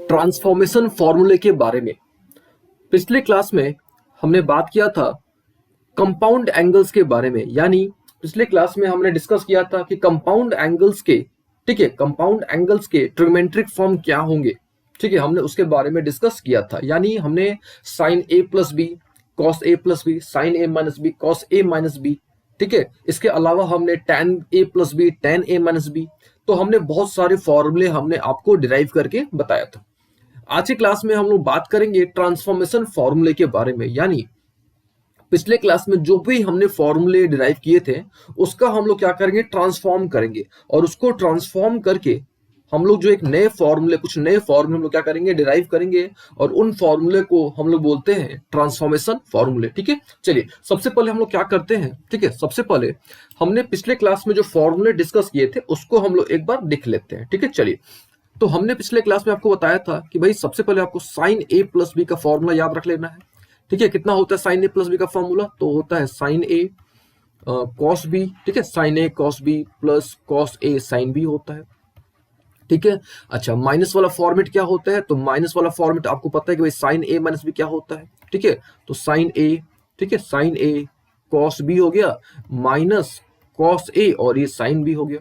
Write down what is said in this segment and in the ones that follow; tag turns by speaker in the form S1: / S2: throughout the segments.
S1: Transformation फॉर्मूले के बारे में पिछले क्लास में हमने बात किया था कंपाउंड एंगल्स के बारे में। यानी पिछले क्लास में हमने डिस्कस किया था कि कंपाउंड एंगल्स के, ठीक है, कंपाउंड एंगल्स के ट्रिग्मेंट्रिक फॉर्म क्या होंगे, ठीक है, हमने उसके बारे में डिस्कस किया था। यानी हमने sign A plus B, cos A plus B, sign A minus B, cos A minus B, ठीक है, इसके अलावा हमने tan A plus B, tan A minus B, तो हमने बहुत सारे फॉर्मूले हमने आपको डिराइव करके बताया था। आज की क्लास में हम लोग बात करेंगे ट्रांसफॉर्मेशन फॉर्मूले के बारे में। यानी पिछले क्लास में जो भी हमने फॉर्मूले डिराइव किए थे उसका हम लोग क्या करेंगे, ट्रांसफॉर्म करेंगे, और उसको ट्रांसफॉर्म करके हम लोग जो एक नए फॉर्मूले, कुछ नए फॉर्मूले हम लोग क्या करेंगे, डिराइव करेंगे, और उन फॉर्मूले को हम लोग बोलते हैं ट्रांसफॉर्मेशन फॉर्मूले। ठीक है, चलिए सबसे पहले हम लोग क्या करते हैं, ठीक है, सबसे पहले हमने पिछले क्लास में जो फॉर्मूले डिस्कस किए थे उसको हम लोग एक बार लिख लेते हैं। ठीक है, चलिए, तो हमने पिछले क्लास में आपको बताया था कि भाई सबसे पहले आपको साइन ए प्लस बी का फॉर्मूला याद रख लेना है। ठीक है, कितना होता है साइन ए प्लस बी का फॉर्मूला, तो होता है साइन ए कॉस बी, ठीक है, sine A cos B plus cos A sine B होता है। ठीक है, अच्छा, माइनस वाला फॉर्मेट क्या होता है, तो माइनस वाला फॉर्मेट आपको पता है कि भाई साइन ए माइनस बी क्या होता है। ठीक है, तो साइन ए, ठीक है, साइन ए कॉस बी हो गया माइनस कॉस ए, और ये साइन बी हो गया।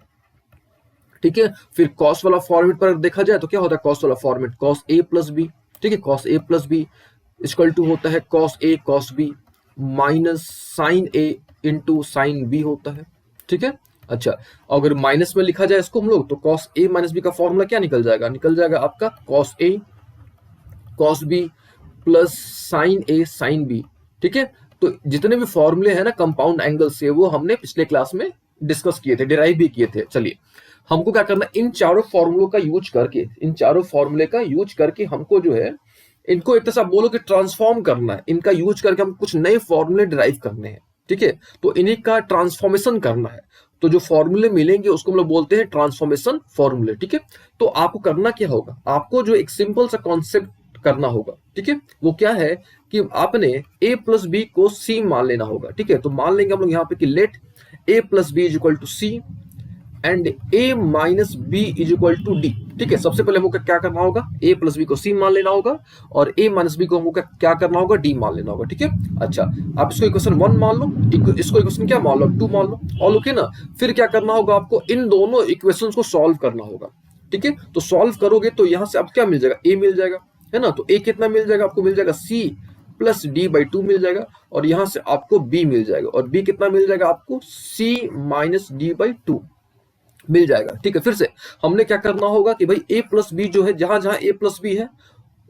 S1: ठीक है, फिर कॉस वाला फॉर्मेट पर देखा जाए तो क्या होता है, कॉस वाला format cos A plus B, ठीक है, cos A plus B equal to होता है cos A cos B minus sine A into sine B होता है। ठीक है, अच्छा, अगर माइनस में लिखा जाए इसको हम लोग, तो कॉस ए माइनस बी का फॉर्मूला क्या निकल जाएगा, निकल जाएगा आपका cos A cos B plus sign A sine B. ठीक है, तो जितने भी फॉर्मूले हैं ना कंपाउंड एंगल से, वो हमने पिछले क्लास में डिस्कस किए थे, डिराइव भी किए थे। चलिए, हमको क्या करना है, इन चारों फॉर्मूलों का यूज करके, इन चारों फॉर्मूले का यूज करके हमको जो है इनको एक तरह से बोलो कि ट्रांसफॉर्म करना है। इनका यूज करके हम कुछ नए फॉर्मूले डिराइव करने हैं। ठीक है, तो इन्हीं का ट्रांसफॉर्मेशन करना है। तो जो फॉर्मूले मिलेंगे उसको हम लोग बोलते हैं ट्रांसफॉर्मेशन फॉर्मूले। ठीक है, तो आपको करना क्या होगा, आपको जो एक सिंपल सा कॉन्सेप्ट करना होगा। ठीक है, वो क्या है कि आपने a प्लस बी को c मान लेना होगा। ठीक है, तो मान लेंगे हम लोग यहाँ पे कि let a plus B is equal to C and a minus B is equal to D. ठीक है, सबसे पहले हमको क्या करना होगा, a प्लस बी को c मान लेना होगा, और a माइनस बी को हमको क्या करना होगा, d मान लेना होगा। ठीक है, अच्छा, आप इसको इक्वेशन 1 मान लो, इसको इक्वेशन क्या मान लो, 2 मान लो, और ओके ना। फिर क्या करना होगा, आपको इन दोनों इक्वेशंस को सॉल्व करना होगा। ठीक है, तो सॉल्व करोगे तो यहाँ से आपको क्या मिल जाएगा, a मिल जाएगा, है ना। तो a कितना मिल जाएगा, आपको मिल जाएगा c प्लस डी बाई 2 मिल जाएगा, और यहाँ से आपको b मिल जाएगा, और b कितना मिल जाएगा आपको, c माइनस डी बाई 2 मिल जाएगा। ठीक है, फिर से हमने क्या करना होगा कि भाई a प्लस बी जो है, जहां जहां a प्लस बी है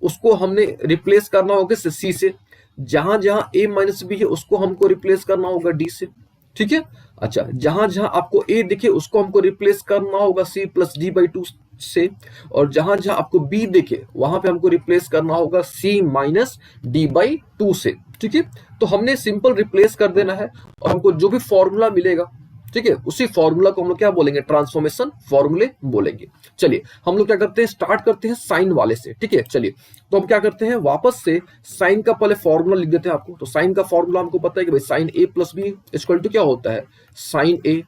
S1: उसको हमने रिप्लेस करना होगा c से, जहां जहां a माइनस बी है उसको हमको रिप्लेस करना होगा d से। ठीक है, अच्छा, जहां जहां आपको a दिखे उसको हमको रिप्लेस करना होगा c प्लस डी बाई 2 से, और जहां जहां आपको b दिखे वहां पे हमको रिप्लेस करना होगा c माइनस डी बाई 2 से। ठीक है, तो हमने सिंपल रिप्लेस कर देना है, और हमको जो भी फॉर्मूला मिलेगा, ठीक है, उसी फॉर्मूला को हम लोग क्या बोलेंगे, ट्रांसफॉर्मेशन फॉर्मूले बोलेंगे। चलिए, हम लोग क्या करते हैं, स्टार्ट करते हैं साइन वाले से। ठीक है, चलिए, तो हम क्या करते हैं, वापस से साइन का पहले फॉर्मूला लिख देते हैं आपको। तो साइन का फॉर्मूला हमको पता है कि भाई sine A plus B equal to क्या होता है, sine A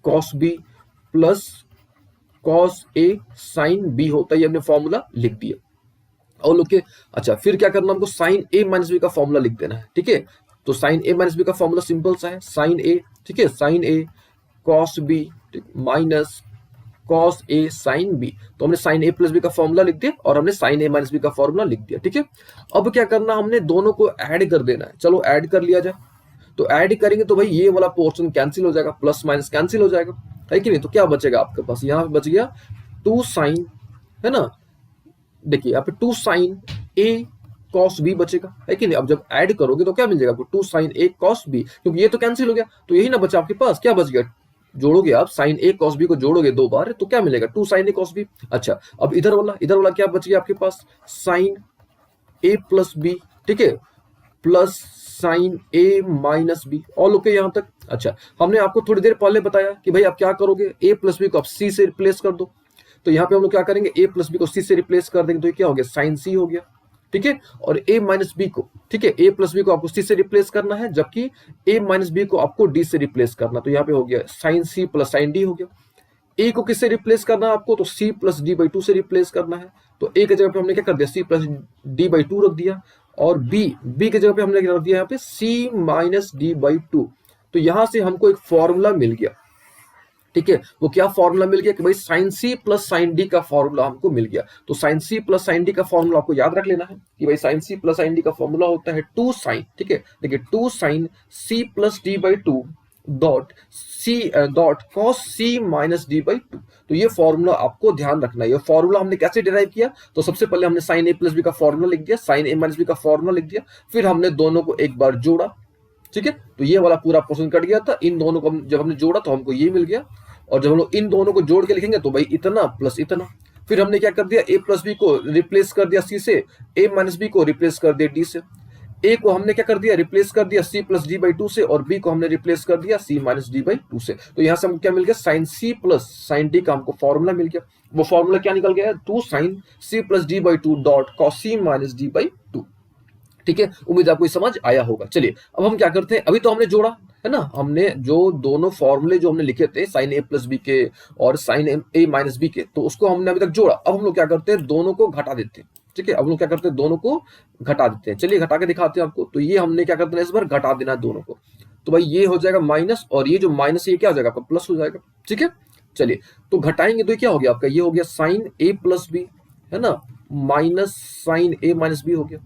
S1: cos B plus cos A sine B होता है। ये हमने फॉर्मूला लिख दिया, और ओके, अच्छा, फिर क्या करना हमको, साइन ए माइनस बी का फॉर्मूला लिख देना है। ठीक है, तो साइन ए माइनस बी का फॉर्मूला सिंपल सा है, साइन ए, ठीक है, sine A cos B minus cos A sine B. तो हमने साइन ए प्लस बी का फॉर्मूला लिख दिया, और हमने साइन ए माइनस बी का फॉर्मूला लिख दिया। ठीक है, अब क्या करना, हमने दोनों को ऐड कर देना है। चलो ऐड कर लिया जाए, तो ऐड करेंगे तो भाई ये वाला पोर्शन कैंसिल हो जाएगा, प्लस माइनस कैंसिल हो जाएगा, है कि नहीं। तो क्या बचेगा आपके पास, यहाँ पे बच गया 2 साइन, है ना, देखिए यहाँ पे 2 साइन ए कॉस बी बचेगा, है कि नहीं। अब जब ऐड करोगे तो क्या मिल जाएगा आपको, 2 साइन ए कॉस बी, क्योंकि ये तो कैंसिल हो गया, तो यही ना बचा आपके पास, क्या बच गया, जोड़ोगे आप साइन ए कॉस बी को जोड़ोगे 2 बार तो क्या मिलेगा, 2 साइन ए कॉस बी। अच्छा, अब इधर वाला क्या बच गया आपके पास, साइन ए प्लस बी, ठीक है, प्लस साइन ए माइनस बी, ऑल ओके यहाँ तक। अच्छा, हमने आपको थोड़ी देर पहले बताया कि भाई आप क्या करोगे, ए प्लस बी को आप सी से रिप्लेस कर दो। तो यहाँ पे हम लोग क्या करेंगे, ए प्लस बी को सी से रिप्लेस कर देंगे, तो ये क्या हो गया, साइन सी हो गया। ठीक है, और a माइनस बी को, ठीक है, a प्लस बी को आपको c से रिप्लेस करना है, जबकि a माइनस बी को आपको d से रिप्लेस करना। तो यहाँ पे हो गया sine c plus sine d हो गया। a को किससे रिप्लेस करना है आपको, तो c प्लस डी बाई 2 से रिप्लेस करना है, तो ए की जगह पे हमने क्या कर दिया, C plus D by two रख दिया, और बी की जगह पे हमने क्या रख दिया यहाँ पे, सी माइनस डी बाई टू। तो यहां से हमको एक फॉर्मूला मिल गया, ठीक है। वो क्या फॉर्मूला मिल गया कि भाई sine C plus sine D का फॉर्मूला हमको मिल गया। तो sine C plus sine D का फॉर्मूला आपको याद रख लेना है कि भाई sine C plus sine D का फॉर्मूला होता है टू साइन, ठीक है, देखिए two sine C plus D by two dot cos C cos C minus D by two. तो ये फॉर्मूला आपको ध्यान रखना है। ये फॉर्मूला हमने कैसे डिराइव किया, तो सबसे पहले हमने साइन ए प्लस बी का फॉर्मूला लिख दिया, साइन ए माइनस बी का फॉर्मूला लिख दिया, फिर हमने दोनों को एक बार जोड़ा, ठीक है। तो ये वाला पूरा पोर्शन कट गया था, इन दोनों को जब हमने जोड़ा तो हमको ये मिल गया, और जब हम लोग इन दोनों को जोड़ के लिखेंगे तो भाई इतना प्लस इतना। फिर हमने क्या कर दिया, ए प्लस बी को रिप्लेस कर दिया सी से, ए माइनस बी को रिप्लेस कर दिया डी से, ए को हमने क्या कर दिया, रिप्लेस कर दिया C plus D by two से, और बी को हमने रिप्लेस कर दिया C minus D by two से। तो यहां से हमको क्या मिल गया, sine C plus sine D का हमको फॉर्मूला मिल गया। वो फॉर्मूला क्या निकल गया, two sine C plus D by two dot cos C minus D by two, ठीक है। उम्मीद आपको समझ आया होगा। चलिए अब हम क्या करते हैं, अभी तो हमने जोड़ा है ना, हमने जो दोनों फॉर्मूले जो हमने लिखे थे साइन ए प्लस बी के और साइन ए माइनस बी के, तो उसको हमने अभी तक जोड़ा। अब हम लोग क्या करते हैं, दोनों को घटा देते हैं, ठीक है। अब हम लोग क्या करते हैं, दोनों को घटा देते हैं। चलिए घटा के दिखाते हैं आपको। तो ये हमने क्या करते हैं, इस बार घटा देना है दोनों को। तो भाई ये हो जाएगा माइनस, और ये जो माइनस ये क्या हो जाएगा आपका प्लस हो जाएगा, ठीक है। चलिए तो घटाएंगे तो ये क्या हो गया आपका, ये हो गया साइन ए प्लस बी, है ना, माइनस साइन ए माइनस बी हो गया।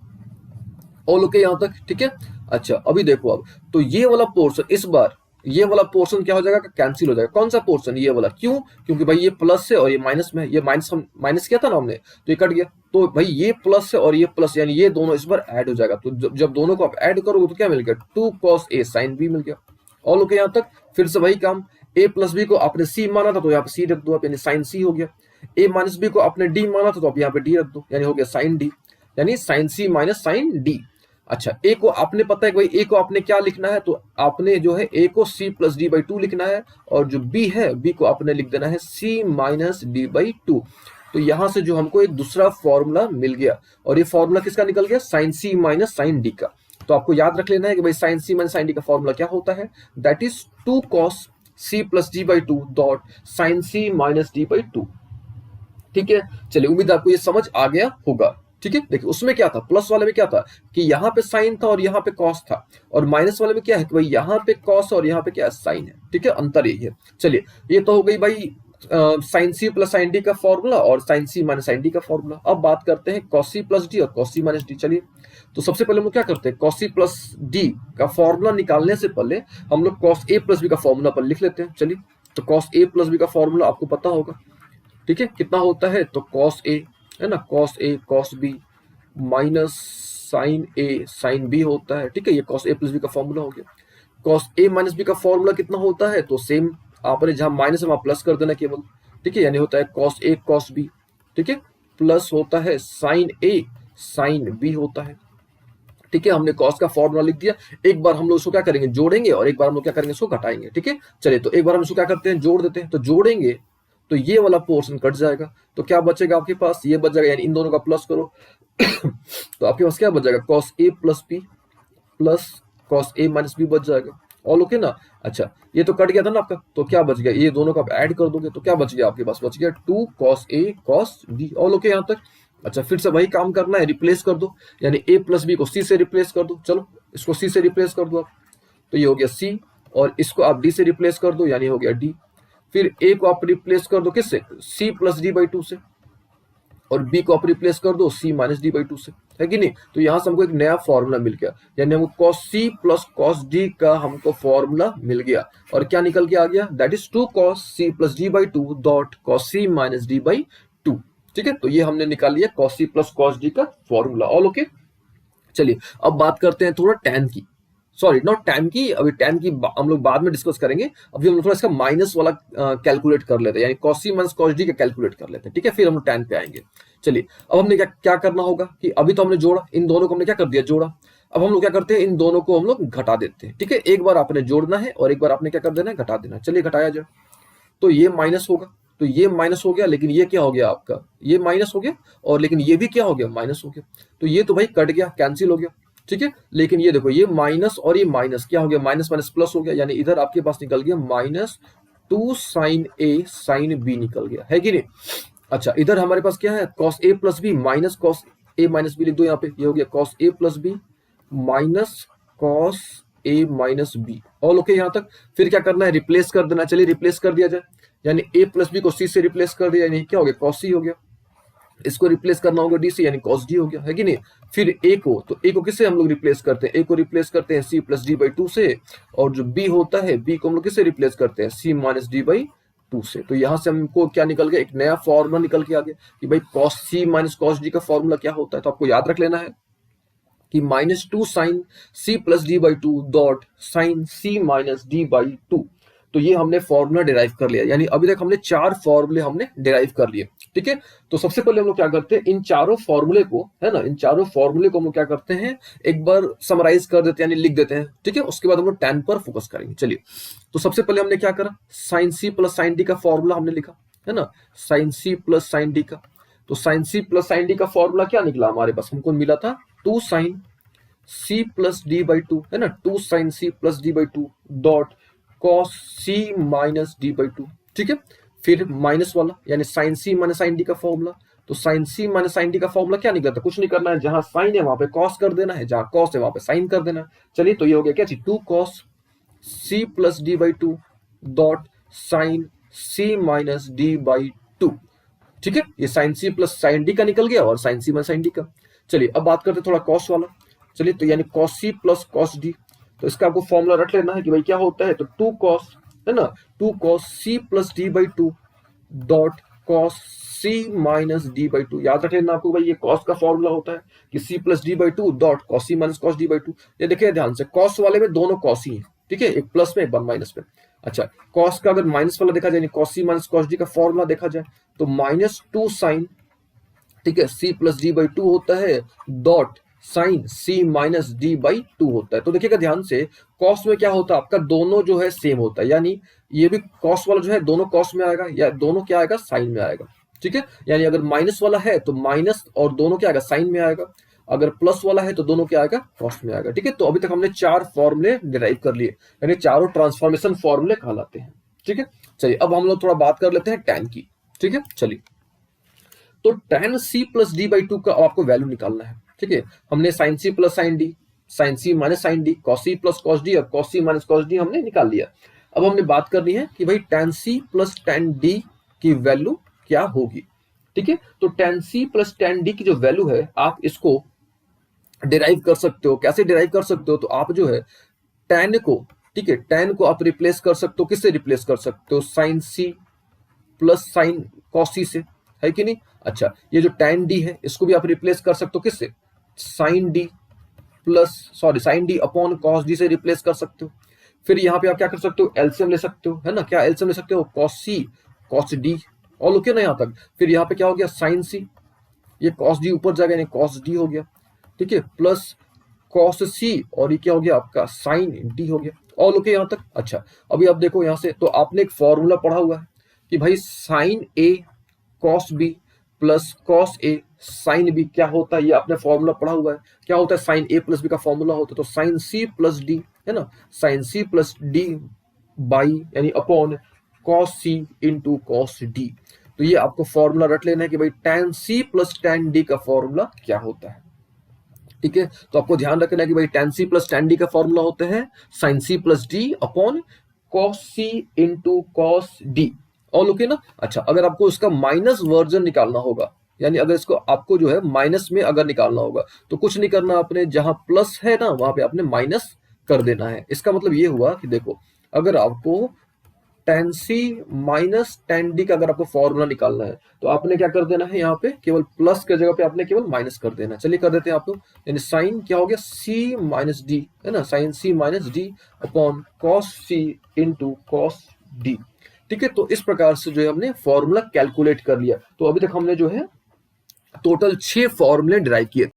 S1: ऑल ओके यहां तक, ठीक है। अच्छा अभी देखो, अब तो ये वाला पोर्शन इस बार ये वाला पोर्शन क्या हो जाएगा, कैंसिल हो जाएगा। कौन सा पोर्शन, ये वाला, क्यों, क्योंकि भाई ये प्लस है और ये माइनस में है, ये माइनस हम माइनस किया था ना हमने, तो ये कट गया। तो भाई ये प्लस है और ये प्लस, यानी ये दोनों इस बार ऐड हो जाएगा। तो जब दोनों को आप ऐड करोगे तो क्या मिल गया, two cos A sine B मिल गया। ऑल ओके यहां तक। फिर से वही काम, ए प्लस बी को आपने सी माना था तो यहाँ पे सी रख दो आप, यानी साइन सी हो गया। ए माइनस बी को आपने डी माना था तो आप यहाँ पे डी रख दो, यानी हो गया साइन डी, यानी sine C minus sine D. अच्छा ए को आपने पता है कि भाई ए को आपने क्या लिखना है, तो आपने जो है ए को C plus D by two लिखना है, और जो बी है बी को आपने लिख देना है सी माइनस डी बाई टू। तो यहां से जो हमको एक दूसरा फॉर्मूला मिल गया, और ये फॉर्मूला किसका निकल गया, sine C minus sine D का। तो आपको याद रख लेना है कि भाई sine C minus sine D का फॉर्मूला क्या होता है, that is two cos C plus D by two dot sine C minus D by two, ठीक है। चलिए उम्मीद आपको ये समझ आ गया होगा, ठीक है। देखिए उसमें क्या था, प्लस वाले में क्या था कि यहाँ पे साइन था और यहाँ पे कॉस था, और माइनस वाले में क्या है कि भाई यहाँ पे कॉस और यहाँ पे क्या है, साइन है, ठीक है, अंतर यही है। चलिए ये तो हो गई भाई sine C plus sine D का फॉर्मूला और sine C minus sine D का फॉर्मूला। अब बात करते हैं कॉस सी प्लस डी और कॉस सी माइनस डी। चलिए तो सबसे पहले हम लोग क्या करते हैं, कॉस सी प्लस डी का फॉर्मूला निकालने से पहले हम लोग कॉस ए प्लस बी का फॉर्मूला पर लिख लेते हैं। चलिए तो कॉस ए प्लस बी का फॉर्मूला आपको पता होगा, ठीक है, कितना होता है, तो कॉस ए है ना, cos A cos B minus sine A sine B होता है, ठीक है। ये कॉस ए प्लस बी का फॉर्मूला हो गया। कॉस ए माइनस बी का फॉर्मूला कितना होता है, तो सेम आपने जहां माइनस है वहां प्लस कर देना केवल, ठीक है, यानी होता है कॉस ए कॉस बी, ठीक है, प्लस होता है साइन ए साइन बी होता है, ठीक है। हमने कॉस का फॉर्मूला लिख दिया। एक बार हम लोग इसको क्या करेंगे, जोड़ेंगे, और एक बार हम लोग क्या करेंगे, इसको घटाएंगे, ठीक है। चलिए तो एक बार हम इसको क्या करते हैं, जोड़ देते हैं। तो जोड़ेंगे तो ये वाला पोर्शन कट जाएगा, तो क्या बचेगा आपके पास, ये बच जाएगा, यानी इन दोनों का प्लस करो तो आपके पास क्या बच जाएगा, cos A plus B plus cos A minus B बच जाएगा। ऑल ओके ना। अच्छा ये तो कट गया था ना आपका, तो क्या बच गया, ये दोनों का आप ऐड कर दोगे तो क्या बच गया आपके पास, बच गया two cos A cos B. All okay यहाँ तक। अच्छा फिर से वही काम करना है, रिप्लेस कर दो, यानी ए प्लस बी को सी से रिप्लेस कर दो। चलो इसको सी से रिप्लेस कर दो आप, तो ये हो गया सी, और इसको आप डी से रिप्लेस कर दो, यानी हो गया डी। फिर ए को आप रिप्लेस कर दो किससे, C plus D by two से, और बी को आप रिप्लेस कर दो C minus D by two से, है कि नहीं। तो यहां से हमको एक नया फॉर्मूला मिल गया, यानी हमको cos C plus cos D का हमको फॉर्मूला मिल गया, और क्या निकल के आ गया, that is two cos C plus D by two dot cos C minus D by two, ठीक है। तो ये हमने निकाल लिया cos C plus cos D का फॉर्मूला। All okay. चलिए अब बात करते हैं थोड़ा टैन की, सॉरी नॉट टैन की, अभी टैन की हम लोग बाद में डिस्कस करेंगे। अभी हम लोग थोड़ा इसका माइनस वाला कैलकुलेट कर लेते हैं, यानी कॉस सी माइनस कॉस डी का कैलकुलेट कर लेते हैं, ठीक है, फिर हम लोग टैन पे आएंगे। चलिए अब हमने क्या करना होगा कि अभी तो हमने जोड़ा, इन दोनों को हमने क्या कर दिया, जोड़ा। अब हम लोग क्या करते हैं, इन दोनों को हम लोग घटा देते हैं, ठीक है। एक बार आपने जोड़ना है और एक बार आपने क्या कर देना है, घटा देना है। चलिए घटाया जाए, तो ये माइनस होगा, तो ये माइनस हो गया, लेकिन ये क्या हो गया आपका, ये माइनस हो गया, और लेकिन ये भी क्या हो गया, माइनस हो गया। तो ये तो भाई कट गया, कैंसिल हो गया, ठीक है। लेकिन ये देखो, ये माइनस और ये माइनस क्या हो गया, माइनस माइनस प्लस हो गया, यानी इधर आपके पास निकल गया माइनस टू साइन ए साइन बी निकल गया, है कि नहीं। अच्छा, इधर हमारे पास क्या है, cos A plus B minus cos A minus B लिख दो यहाँ पे, ये हो गया cos A plus B minus cos A minus B. All okay यहाँ तक। फिर क्या करना है, रिप्लेस कर देना। चलिए रिप्लेस कर दिया जाए, यानी ए प्लस बी को सी से रिप्लेस कर दिया, यानी क्या हो गया, कॉस सी हो गया। इसको रिप्लेस करना होगा डी से, यानी कॉस डी हो गया, है कि नहीं। फिर ए को, तो ए को किससे हम लोग रिप्लेस करते हैं, ए को रिप्लेस करते हैं C plus D by two से, और जो बी होता है, बी को हम लोग किससे रिप्लेस करते हैं, सी माइनस डी बाई टू से। तो यहां से हमको क्या निकल गया, एक नया फॉर्मूला निकल के आ गया कि भाई कॉस सी माइनस कॉस डी का फॉर्मूला क्या होता है। तो आपको याद रख लेना है कि minus two sine C plus D by two dot sine C minus D by two. तो ये हमने फॉर्मूला डिराइव कर लिया, यानी अभी तक हमने 4 फॉर्मूले हमने डिराइव कर लिए। ठीक है, तो सबसे पहले हम लोग क्या करते हैं, इन चारों फॉर्मूले को, है ना, इन चारों फॉर्मूले को हम लोग क्या करते हैं, एक बार समराइज कर देते हैं, यानी लिख देते हैं। ठीक है, उसके बाद हम लोग tan पर फोकस करेंगे। चलिए, तो सबसे पहले हमने क्या करा, sine C plus sine D का फॉर्मूला हमने लिखा, है ना, sine C plus sine D का। तो sine C plus sine D का फॉर्मूला क्या निकला हमारे पास, हमको मिला था two sine C plus D by two, है ना, two sine C plus D by two dot cos C minus D by two. ठीक है, फिर माइनस वाला, यानी sine C minus sine D का फॉर्मूला। तो sine C minus sine D का फॉर्मूला क्या निकलता है, कुछ नहीं करना है, जहां साइन है वहां पे कॉस कर देना है, जहां कॉस है वहां पे साइन कर देना है। चलिए, तो ये हो गया क्या चीज, two cos C plus D by two dot sine C minus D by two. ठीक है, ये sine C plus sine D का निकल गया और sine C minus sine D का। चलिए, अब बात करते हैं थोड़ा कॉस वाला। चलिए, तो यानी cos C plus cos D, तो इसका आपको फॉर्मूला रट लेना है कि भाई क्या होता है, तो टू कॉस, है ना, two cos C plus D by two dot cos C minus D by two. याद रख लेना आपको भाई, ये कॉस का फॉर्मूला होता है कि C plus D by two dot cos C minus cos D by two. ये देखिए ध्यान से, कॉस वाले में दोनों कॉस ही है, ठीक है, एक प्लस में एक माइनस में। अच्छा, कॉस का अगर माइनस वाला देखा जाए, कॉस सी माइनस कॉस डी का फॉर्मूला देखा जाए, तो माइनस टू साइन, ठीक है, C plus D by two होता है dot sine C minus D by two होता है। तो देखिएगा ध्यान से, कॉस में क्या होता है आपका, दोनों जो है सेम होता है, यानी ये भी कॉस वाला जो है दोनों कॉस में आएगा, या दोनों क्या आएगा, साइन में आएगा। ठीक है, यानी अगर माइनस वाला है तो माइनस और दोनों क्या आएगा, साइन में आएगा। अगर प्लस वाला है तो दोनों क्या आएगा, कॉस में आएगा। ठीक है, तो अभी तक हमने 4 फॉर्मूले डिराइव कर लिए, यानी चारों ट्रांसफॉर्मेशन फॉर्मूले कहलाते हैं। ठीक है, चलिए अब हम लोग थोड़ा बात कर लेते हैं tan की। ठीक है, चलिए, तो tan c plus D by two का आपको वैल्यू निकालना है। ठीक है, हमने sine C plus sine D, sine C minus sine D, cos C plus cos D और कॉस सी माइनस कॉस डी हमने निकाल लिया। अब हमने बात करनी है कि भाई tan c plus tan d की वैल्यू क्या होगी। ठीक है, तो tan c plus tan d की जो वैल्यू है, आप इसको डिराइव कर सकते हो। कैसे डिराइव कर सकते हो, तो आप जो है tan को, ठीक है, tan को आप रिप्लेस कर सकते हो, किससे रिप्लेस कर सकते हो, sine C plus sine cos C से, है कि नहीं। अच्छा, ये जो tan d है इसको भी आप रिप्लेस कर सकते हो, किससे, sine D plus, sorry, sine D upon cos D से रिप्लेस कर सकते हो। फिर यहाँ पे आप क्या कर सकते हो, एलसीएम ले सकते हो, है ना, क्या एलसीएम ले सकते हो, कॉस सी कॉस डी, और ओके ना यहाँ तक। फिर यहाँ पे क्या हो गया, साइन सी, ये कॉस डी ऊपर जाएगा, यानी कॉस डी हो गया, ठीक है, प्लस कॉस सी, और ये क्या हो गया आपका, साइन डी हो गया, और ओके यहाँ तक। अच्छा, अभी आप देखो यहाँ से, तो आपने एक फॉर्मूला पढ़ा हुआ है कि भाई sine A cos B plus cos A sine B क्या होता है, ये आपने फॉर्मूला पढ़ा हुआ है, क्या होता है, साइन ए प्लस बी का फॉर्मूला होता है, तो साइन सी प्लस डी, है ना, sine C plus D by, यानी upon cos C into cos D. तो ये आपको फॉर्मूला रट लेना है कि भाई tan C plus tan D का फॉर्मूला क्या होता है। ठीक है, तो आपको ध्यान रखना है कि भाई tan C plus tan D का फॉर्मूला होता है sine C plus D upon cos C into cos D, और ओके ना। अच्छा, अगर आपको इसका माइनस वर्जन निकालना होगा, यानी अगर इसको आपको जो है माइनस में अगर निकालना होगा, तो कुछ नहीं करना, आपने जहां प्लस है ना वहां पे आपने माइनस कर देना है। इसका मतलब ये हुआ कि देखो, अगर आपको tan सी माइनस tan डी का अगर आपको फॉर्मूला निकालना है, तो आपने क्या कर देना है, यहाँ पे केवल प्लस के जगह पे आपने केवल माइनस कर देना है। चलिए कर देते हैं आप लोग, यानी साइन क्या हो गया, सी माइनस डी, है ना, sine C minus D upon cos C into cos D. ठीक है, तो इस प्रकार से जो है हमने फॉर्मूला कैलकुलेट कर लिया। तो अभी तक हमने जो है टोटल 6 फॉर्मूले डिराइव किए।